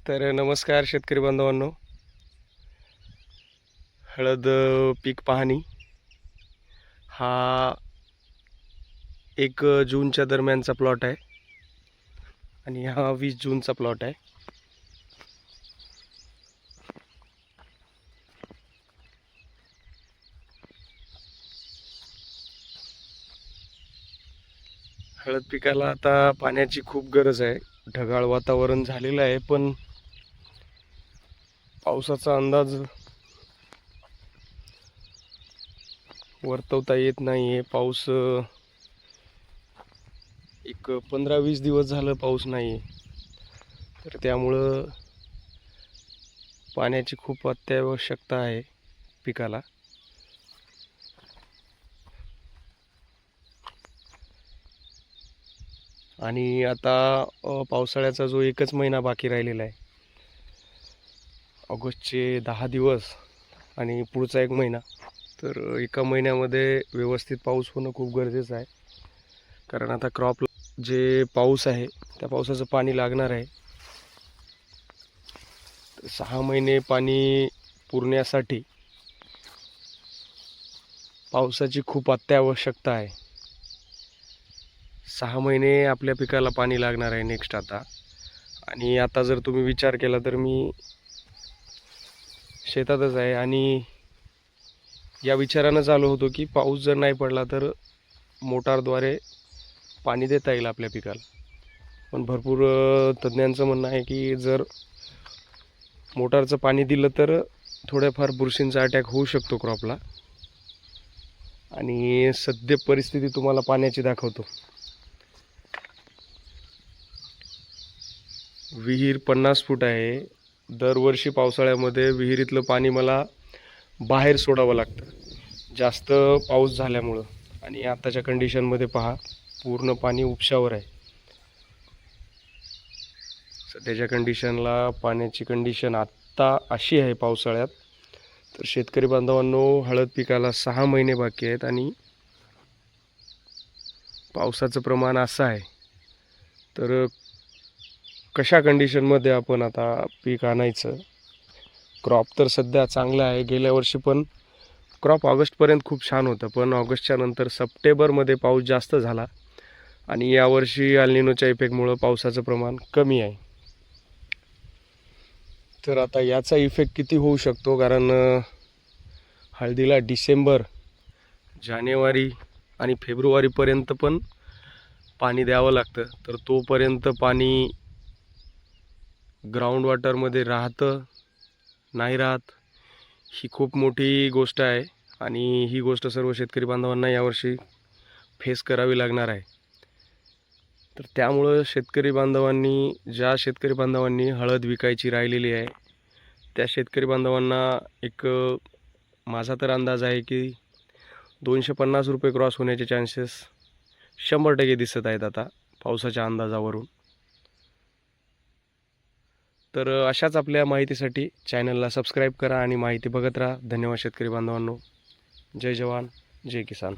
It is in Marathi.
तर नमस्कार शेतकरी बांधवांनो. हळद पीक पाहणी हा 1 जूनच्या दरम्यानचा प्लॉट आहे आणि हा 20 जूनचा प्लॉट आहे. हळद पिकाला आता पाण्याची खूप गरज आहे. ढगाळ वातावरण झालेलं आहे, पण पावसाचा अंदाज वर्तवता येत नाही आहे. पाऊस एक 15-20 दिवस झालं पाऊस नाही आहे. तर त्यामुळं पाण्याची खूप अत्यावश्यकता आहे पिकाला. आणि आता पावसाळ्याचा जो एकच महिना बाकी राहिलेला आहे, ऑगस्टचे 10 दिवस आणि पुढचा 1 महिना, तर एका महिन्यामध्ये व्यवस्थित पाऊस होणं खूप गरजेचं आहे. कारण आता क्रॉप जे पाऊस आहे त्या पावसाचं पाणी लागणार आहे. 6 महिने पाणी पुरण्यासाठी पावसाची खूप अत्यावश्यकता आहे. 6 महिने आपल्या पिकाला पाणी लागणार आहे नेक्स्ट आता. आणि आता जर तुम्ही विचार केला तर मी शेतातच आहे आणि या विचारानं आलो होतो की पाऊस जर नाही पडला तर मोटारद्वारे पाणी देता येईल आपल्या पिकाला. पण भरपूर तज्ज्ञांचं म्हणणं आहे की जर मोटारचं पाणी दिलं तर थोड्याफार बुरशींचा अटॅक होऊ शकतो क्रॉपला. आणि सद्य परिस्थिती तुम्हाला पाण्याची दाखवतो. विहीर 50 फूट आहे. दरवर्षी पावसाळ्यामध्ये विहिरीतलं पाणी मला बाहेर सोडावं लागतं जास्त पाऊस झाल्यामुळं. आणि आताच्या कंडिशनमध्ये पहा, पूर्ण पाणी उपशावर आहे. सध्याच्या कंडिशनला पाण्याची कंडिशन आत्ता अशी आहे पावसाळ्यात. तर शेतकरी बांधवांनो, हळद पिकाला 6 महिने बाकी आहेत आणि पावसाचं प्रमाण असं आहे. तर कशा कंडिशनमध्ये आपण आता पीक आणायचं? क्रॉप तर सध्या चांगला आहे. गेल्या वर्षी पण क्रॉप ऑगस्टपर्यंत खूप छान होतं, पण ऑगस्टच्या नंतर सप्टेंबरमध्ये पाऊस जास्त झाला आणि यावर्षी एल निनोच्या इफेक्टमुळं पावसाचं प्रमाण कमी आहे. तर आता याचा इफेक्ट किती होऊ शकतो? कारण हळदीला डिसेंबर, जानेवारी आणि फेब्रुवारीपर्यंत पण पाणी द्यावं लागतं. तर तोपर्यंत पाणी ग्राउंड वॉटरमध्ये राहतं नाही राहत, ही खूप मोठी गोष्ट आहे. आणि ही गोष्ट सर्व शेतकरी बांधवांना यावर्षी फेस करावी लागणार आहे. तर त्यामुळं ज्या शेतकरी बांधवांनी हळद विकायची राहिलेली आहे त्या शेतकरी बांधवांना एक माझा तर अंदाज आहे की 250 रुपये क्रॉस होण्याचे चान्सेस 100% दिसत आहेत आता पावसाच्या अंदाजावरून. तर अशाच आपल्या माहितीसाठी चॅनलला सबस्क्राईब करा आणि माहिती बघत राहा. धन्यवाद शेतकरी बांधवांनो. जय जवान, जय किसान.